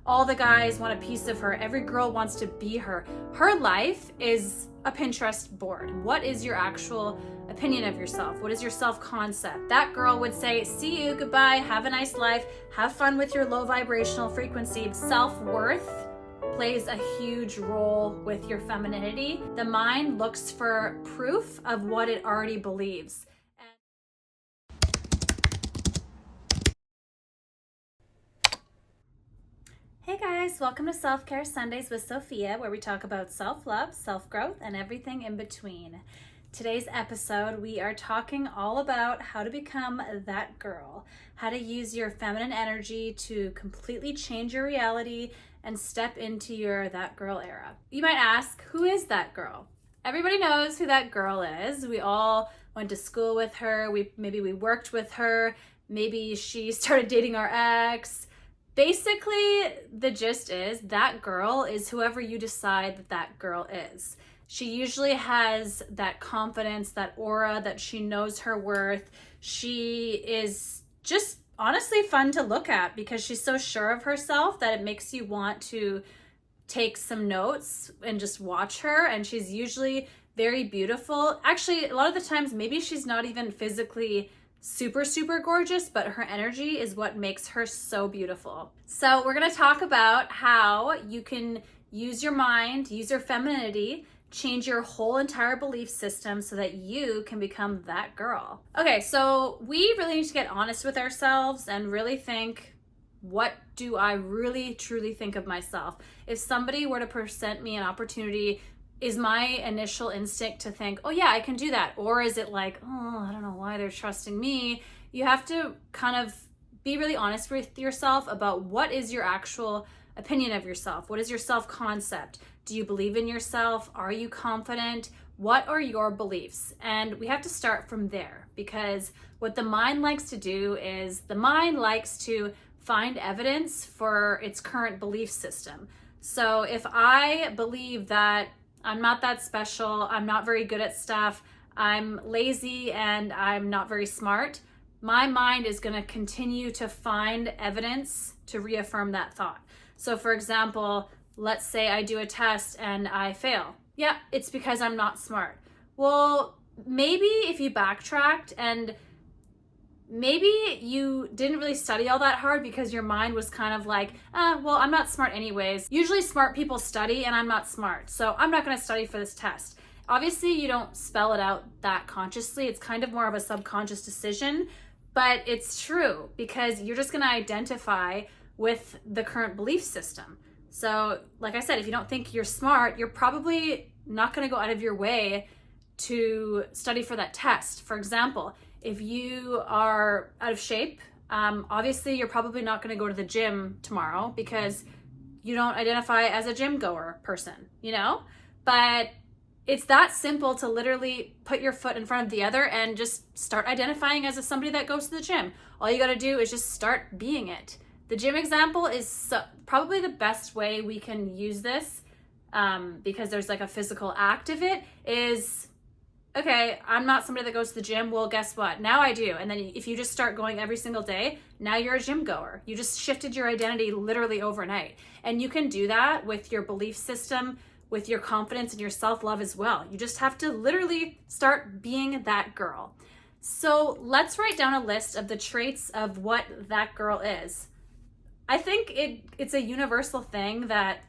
All the guys want a piece of her. Every girl wants to be her. Her life is a Pinterest board. What is your actual opinion of yourself? What is your self-concept? That girl would say, see you, goodbye, have a nice life, have fun with your low vibrational frequency. Self-worth plays a huge role with your femininity. The mind looks for proof of what it already believes. Hey guys, welcome to Self-Care Sundays with Sophia, where we talk about self-love, self-growth, and everything in between. Today's episode, we are talking all about how to become that girl, how to use your feminine energy to completely change your reality and step into your that girl era. You might ask, who is that girl? Everybody knows who that girl is. We all went to school with her. Maybe we worked with her. Maybe she started dating our ex. Basically, the gist is that girl is whoever you decide that girl is. She usually has that confidence, that aura, that she knows her worth. She is just honestly fun to look at because she's so sure of herself that it makes you want to take some notes and just watch her. And she's usually very beautiful. Actually, a lot of the times, maybe she's not even physically super gorgeous, but her energy is what makes her so beautiful. So we're going to talk about how you can use your mind, use your femininity, change your whole entire belief system so that you can become that girl. Okay, so we really need to get honest with ourselves and really think, what do I really truly think of myself? If somebody were to present me an opportunity, is my initial instinct to think, oh yeah, I can do that? Or is it like, oh, I don't know why they're trusting me? You have to kind of be really honest with yourself about what is your actual opinion of yourself? What is your self-concept? Do you believe in yourself? Are you confident? What are your beliefs? And we have to start from there, because what the mind likes to do is the mind likes to find evidence for its current belief system. So if I believe that I'm not that special, I'm not very good at stuff, I'm lazy, and I'm not very smart, my mind is going to continue to find evidence to reaffirm that thought. So for example, let's say I do a test and I fail. Yeah, it's because I'm not smart. Well, maybe if you backtracked and maybe you didn't really study all that hard because your mind was kind of like, well, I'm not smart anyways. Usually smart people study and I'm not smart, so I'm not going to study for this test. Obviously, you don't spell it out that consciously. It's kind of more of a subconscious decision, but it's true because you're just going to identify with the current belief system. So like I said, if you don't think you're smart, you're probably not going to go out of your way to study for that test. For example, if you are out of shape, obviously you're probably not going to go to the gym tomorrow because you don't identify as a gym goer person, you know? But it's that simple to literally put your foot in front of the other and just start identifying as somebody that goes to the gym. All you got to do is just start being it. The gym example is probably the best way we can use this, because there's like a physical act of it, is, okay, I'm not somebody that goes to the gym. Well, guess what? Now I do. And then if you just start going every single day, now you're a gym goer. You just shifted your identity literally overnight. And you can do that with your belief system, with your confidence and your self-love as well. You just have to literally start being that girl. So let's write down a list of the traits of what that girl is. I think it's a universal thing that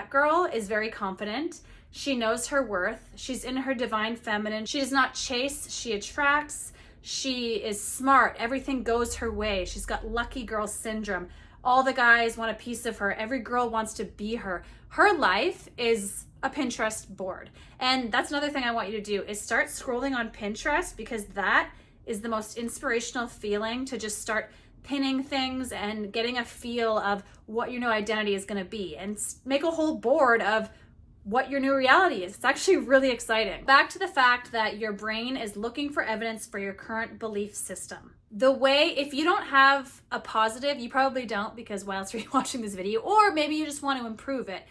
girl is very confident. She knows her worth. She's in her divine feminine. She does not chase, she attracts. She is smart. Everything goes her way. She's got lucky girl syndrome. All the guys want a piece of her. Every girl wants to be her. Her life is a Pinterest board. And that's another thing I want you to do is start scrolling on Pinterest, because that is the most inspirational feeling, to just start pinning things and getting a feel of what your new identity is going to be, and make a whole board of what your new reality is. It's actually really exciting. Back to the fact that your brain is looking for evidence for your current belief system. The way, if you don't have a positive, you probably don't, because why else are you watching this video? Or maybe you just want to improve it.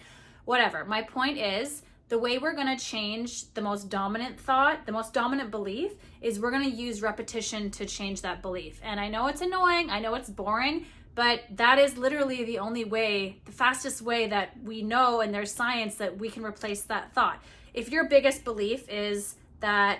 Whatever. My point is, the way we're going to change the most dominant thought, the most dominant belief, is we're going to use repetition to change that belief. And I know it's annoying, I know it's boring, But that is literally the only way, the fastest way that we know, and there's science that we can replace that thought. If your biggest belief is that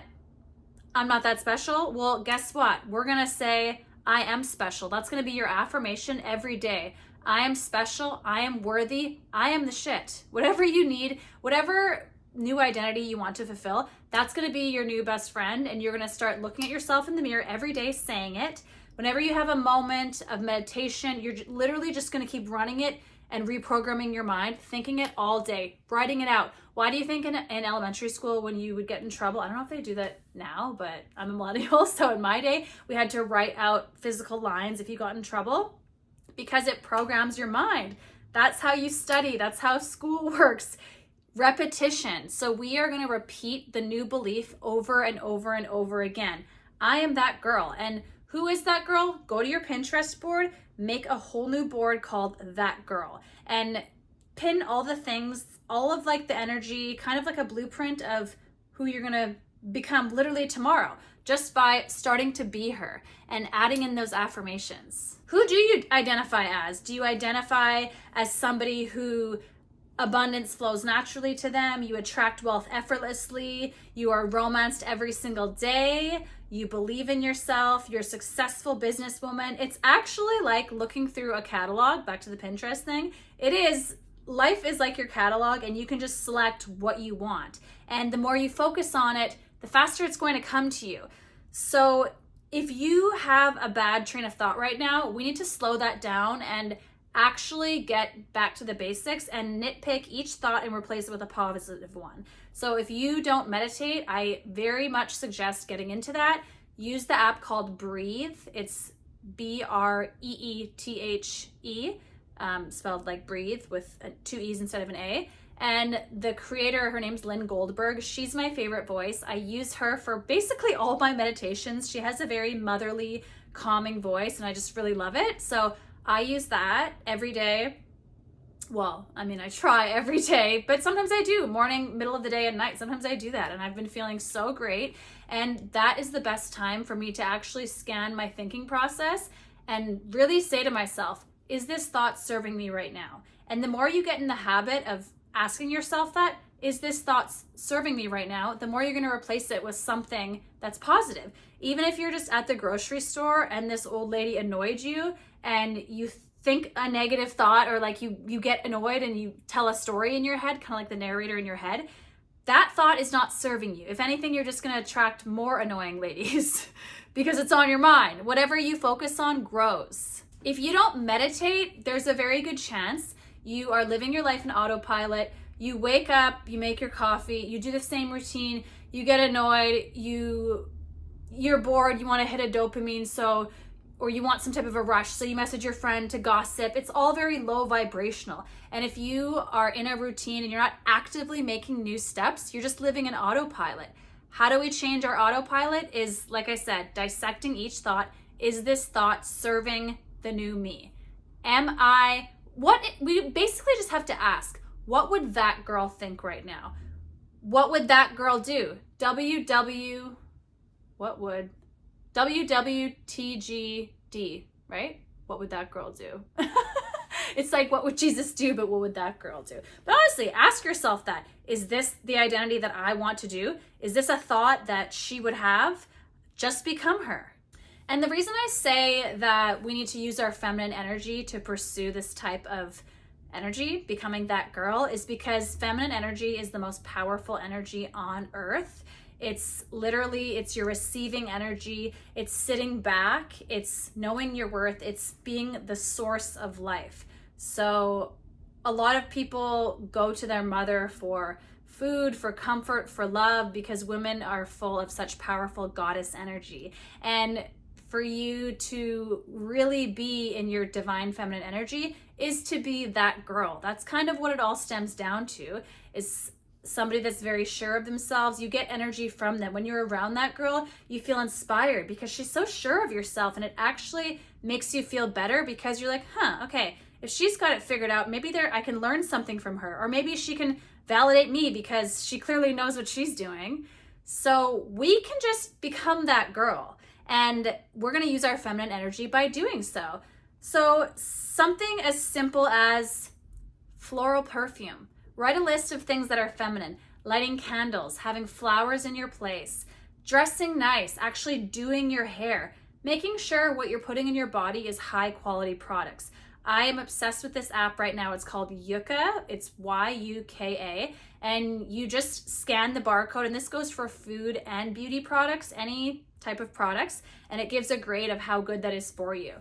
I'm not that special, well, guess what? We're going to say, I am special. That's going to be your affirmation every day. I am special. I am worthy. I am the shit. Whatever you need, whatever new identity you want to fulfill, that's going to be your new best friend. And you're going to start looking at yourself in the mirror every day saying it. Whenever you have a moment of meditation, you're literally just going to keep running it and reprogramming your mind, thinking it all day, writing it out. Why do you think in elementary school when you would get in trouble, I don't know if they do that now, but I'm a millennial, so in my day, we had to write out physical lines if you got in trouble, because it programs your mind. That's how you study. That's how school works. Repetition. So we are going to repeat the new belief over and over and over again. I am that girl. And who is that girl? Go to your Pinterest board, make a whole new board called That Girl, and pin all the things, all of like the energy, kind of like a blueprint of who you're going to become literally tomorrow, just by starting to be her and adding in those affirmations. Who do you identify as? Do you identify as somebody who abundance flows naturally to them? You attract wealth effortlessly. You are romanced every single day. You believe in yourself. You're a successful businesswoman. It's actually like looking through a catalog, back to the Pinterest thing. Life is like your catalog, and you can just select what you want. And the more you focus on it, the faster it's going to come to you. So if you have a bad train of thought right now, we need to slow that down and actually get back to the basics and nitpick each thought and replace it with a positive one. So if you don't meditate, I very much suggest getting into that. Use the app called Breathe. It's BREETHE, spelled like breathe with two E's instead of an A. And the creator, her name's Lynn Goldberg. She's my favorite voice. I use her for basically all my meditations. She has a very motherly, calming voice, and I just really love it. So I use that every day. Well, I mean, I try every day, but sometimes I do, morning, middle of the day, and night. Sometimes I do that, and I've been feeling so great. And that is the best time for me to actually scan my thinking process and really say to myself, is this thought serving me right now? And the more you get in the habit of asking yourself that, is this thought serving me right now, the more you're going to replace it with something that's positive. Even if you're just at the grocery store and this old lady annoyed you and you think a negative thought, or like you get annoyed and you tell a story in your head, kind of like the narrator in your head, that thought is not serving you. If anything, you're just going to attract more annoying ladies because it's on your mind. Whatever you focus on grows. If you don't meditate, there's a very good chance you are living your life in autopilot. You wake up, you make your coffee, you do the same routine, you get annoyed, you're bored, you want to hit a dopamine, or you want some type of a rush, so you message your friend to gossip. It's all very low vibrational. And if you are in a routine and you're not actively making new steps, you're just living in autopilot. How do we change our autopilot? Is, like I said, dissecting each thought. Is this thought serving the new me? We basically just have to ask, what would that girl think right now? What would that girl do? WWTGD, right? What would that girl do? It's like, what would Jesus do, but what would that girl do? But honestly, ask yourself that. Is this the identity that I want to do? Is this a thought that she would have? Just become her. And the reason I say that we need to use our feminine energy to pursue this type of energy, becoming that girl, is because feminine energy is the most powerful energy on earth. It's your receiving energy. It's sitting back. It's knowing your worth. It's being the source of life. So a lot of people go to their mother for food, for comfort, for love, because women are full of such powerful goddess energy. And for you to really be in your divine feminine energy is to be that girl. That's kind of what it all stems down to, is somebody that's very sure of themselves. You get energy from them. When you're around that girl, you feel inspired because she's so sure of herself, and it actually makes you feel better because you're like, okay, if she's got it figured out, maybe I can learn something from her, or maybe she can validate me because she clearly knows what she's doing. So we can just become that girl, and we're going to use our feminine energy by doing so. So something as simple as floral perfume. Write a list of things that are feminine. Lighting candles, having flowers in your place, dressing nice, actually doing your hair, making sure what you're putting in your body is high quality products. I am obsessed with this app right now. It's called Yuka. It's Yuka. And you just scan the barcode, and this goes for food and beauty products, any type of products, and it gives a grade of how good that is for you.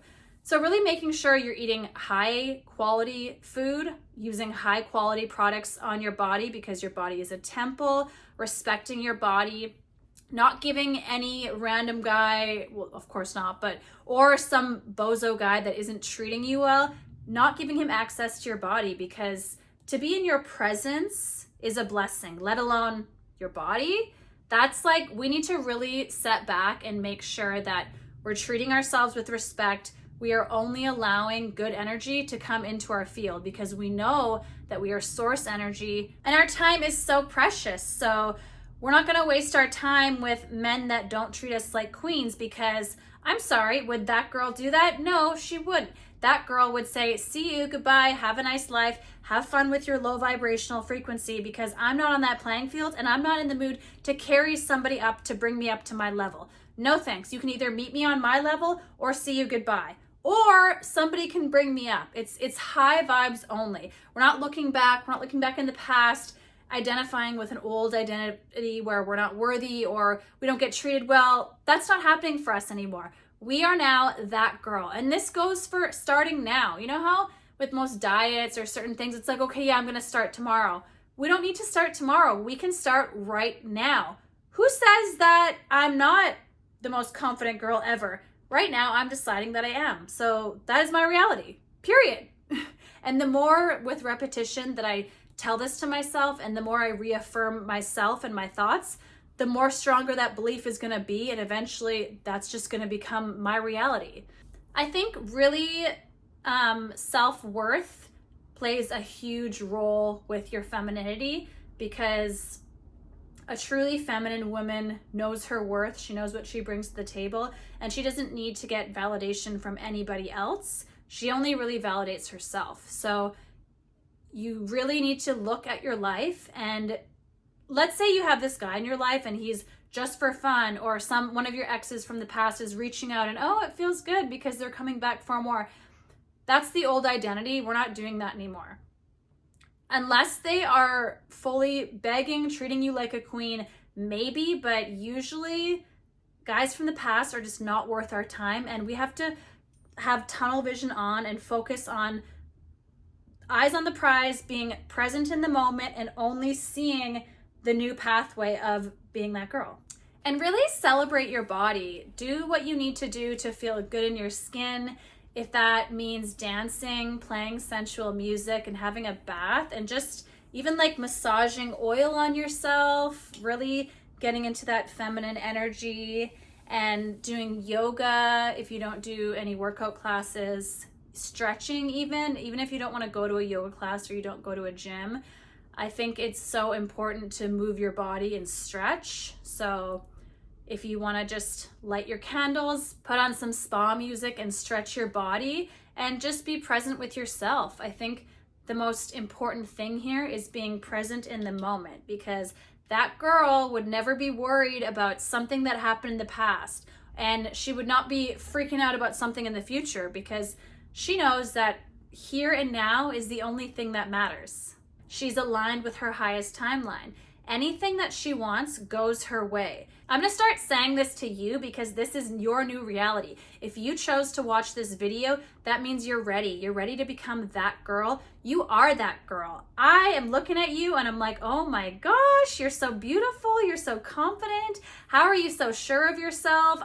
So really making sure you're eating high quality food, using high quality products on your body because your body is a temple, respecting your body, not giving any random guy, well, of course not, or some bozo guy that isn't treating you well, not giving him access to your body, because to be in your presence is a blessing, let alone your body. That's like, we need to really set back and make sure that we're treating ourselves with respect. We are only allowing good energy to come into our field because we know that we are source energy and our time is so precious. So we're not going to waste our time with men that don't treat us like queens, because I'm sorry, would that girl do that? No, she wouldn't. That girl would say, see you, goodbye, have a nice life, have fun with your low vibrational frequency, because I'm not on that playing field and I'm not in the mood to carry somebody up to bring me up to my level. No thanks. You can either meet me on my level or see you, goodbye. Or somebody can bring me up. It's high vibes only. We're not looking back. We're not looking back in the past, identifying with an old identity where we're not worthy or we don't get treated well. That's not happening for us anymore. We are now that girl. And this goes for starting now. You know how with most diets or certain things, it's like, okay, yeah, I'm going to start tomorrow. We don't need to start tomorrow. We can start right now. Who says that I'm not the most confident girl ever? Right now, I'm deciding that I am. So that is my reality, period. And the more with repetition that I tell this to myself and the more I reaffirm myself and my thoughts, the more stronger that belief is going to be. And eventually that's just going to become my reality. I think really self-worth plays a huge role with your femininity, because a truly feminine woman knows her worth. She knows what she brings to the table, and she doesn't need to get validation from anybody else. She only really validates herself. So you really need to look at your life, and let's say you have this guy in your life and he's just for fun, or one of your exes from the past is reaching out and it feels good because they're coming back for more. That's the old identity. We're not doing that anymore. Unless they are fully begging, treating you like a queen, maybe, but usually guys from the past are just not worth our time, and we have to have tunnel vision on and focus on eyes on the prize, being present in the moment, and only seeing the new pathway of being that girl. And really celebrate your body. Do what you need to do to feel good in your skin. If that means dancing, playing sensual music, and having a bath, and just even like massaging oil on yourself, really getting into that feminine energy, and doing yoga if you don't do any workout classes, stretching even if you don't want to go to a yoga class or you don't go to a gym. I think it's so important to move your body and stretch. So if you want to just light your candles, put on some spa music and stretch your body and just be present with yourself. I think the most important thing here is being present in the moment, because that girl would never be worried about something that happened in the past, and she would not be freaking out about something in the future, because she knows that here and now is the only thing that matters. She's aligned with her highest timeline. Anything that she wants goes her way. I'm going to start saying this to you because this is your new reality. If you chose to watch this video, that means you're ready. You're ready to become that girl. You are that girl. I am looking at you and I'm like, oh my gosh, you're so beautiful. You're so confident. How are you so sure of yourself?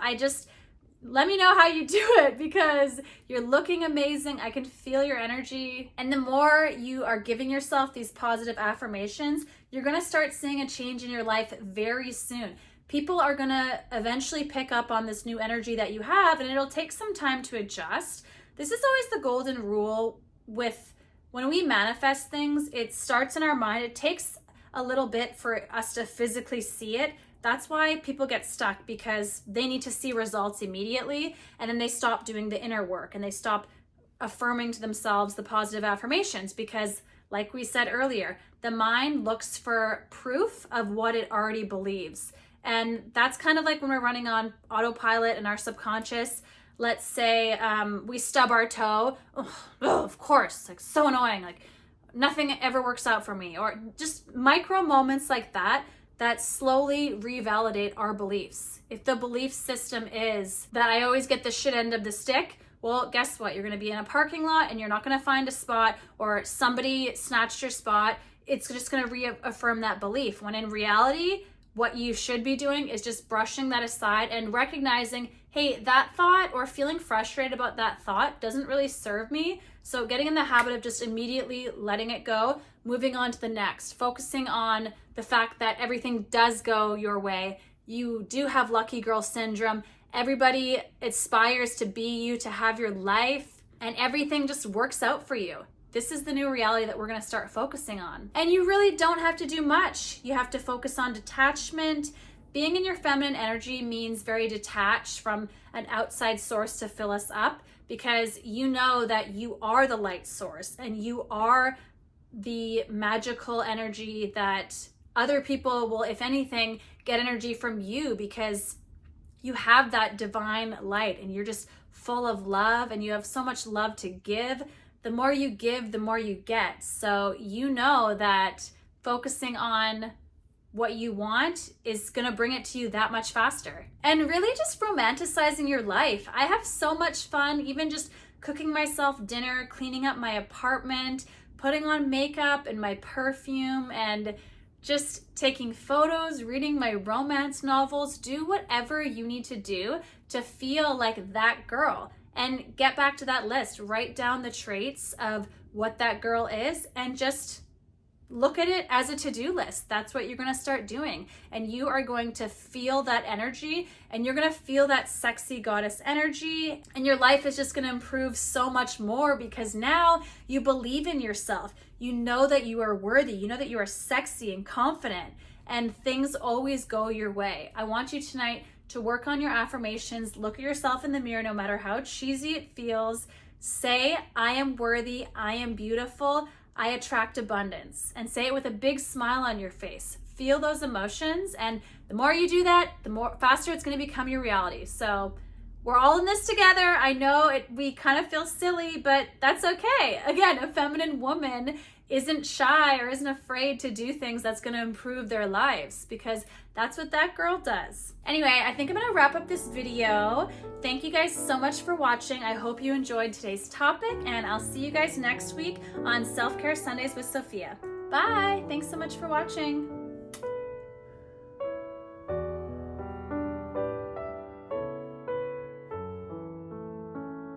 Let me know how you do it, because you're looking amazing. I can feel your energy. And the more you are giving yourself these positive affirmations, you're going to start seeing a change in your life very soon. People are going to eventually pick up on this new energy that you have, and it'll take some time to adjust. This is always the golden rule with when we manifest things. It starts in our mind. It takes a little bit for us to physically see it. That's why people get stuck, because they need to see results immediately, and then they stop doing the inner work and they stop affirming to themselves the positive affirmations, because like we said earlier, the mind looks for proof of what it already believes. And that's kind of like when we're running on autopilot in our subconscious. Let's say we stub our toe. Oh, of course, like so annoying. Like nothing ever works out for me. Or just micro moments like that slowly revalidate our beliefs. If the belief system is that I always get the shit end of the stick, well, guess what? You're going to be in a parking lot and you're not going to find a spot, or somebody snatched your spot. It's just going to reaffirm that belief. When in reality, what you should be doing is just brushing that aside and recognizing, hey, that thought or feeling frustrated about that thought doesn't really serve me. So getting in the habit of just immediately letting it go, moving on to the next, focusing on the fact that everything does go your way. You do have lucky girl syndrome. Everybody aspires to be you, to have your life, and everything just works out for you. This is the new reality that we're going to start focusing on. And you really don't have to do much. You have to focus on detachment. Being in your feminine energy means very detached from an outside source to fill us up, because you know that you are the light source and you are the magical energy that other people will, if anything, get energy from you, because you have that divine light and you're just full of love and you have so much love to give. The more you give, the more you get. So you know that focusing on what you want is going to bring it to you that much faster. And really just romanticizing your life. I have so much fun, even just cooking myself dinner, cleaning up my apartment, putting on makeup and my perfume, and just taking photos, reading my romance novels. Do whatever you need to do to feel like that girl. And get back to that list. Write down the traits of what that girl is and just look at it as a to-do list. That's what you're going to start doing. And you are going to feel that energy, and you're going to feel that sexy goddess energy. And your life is just going to improve so much more, because now you believe in yourself. You know that you are worthy. You know that you are sexy and confident, and things always go your way. I want you tonight to work on your affirmations. Look at yourself in the mirror, no matter how cheesy it feels. Say, I am worthy. I am beautiful. I attract abundance. And say it with a big smile on your face. Feel those emotions, and the more you do that, the more faster it's going to become your reality. So we're all in this together. I know we kind of feel silly, but that's okay. Again, a feminine woman isn't shy or isn't afraid to do things that's going to improve their lives, because that's what that girl does. Anyway, I think I'm going to wrap up this video. Thank you guys so much for watching. I hope you enjoyed today's topic, and I'll see you guys next week on Self-Care Sundays with Sophia. Bye. Thanks so much for watching.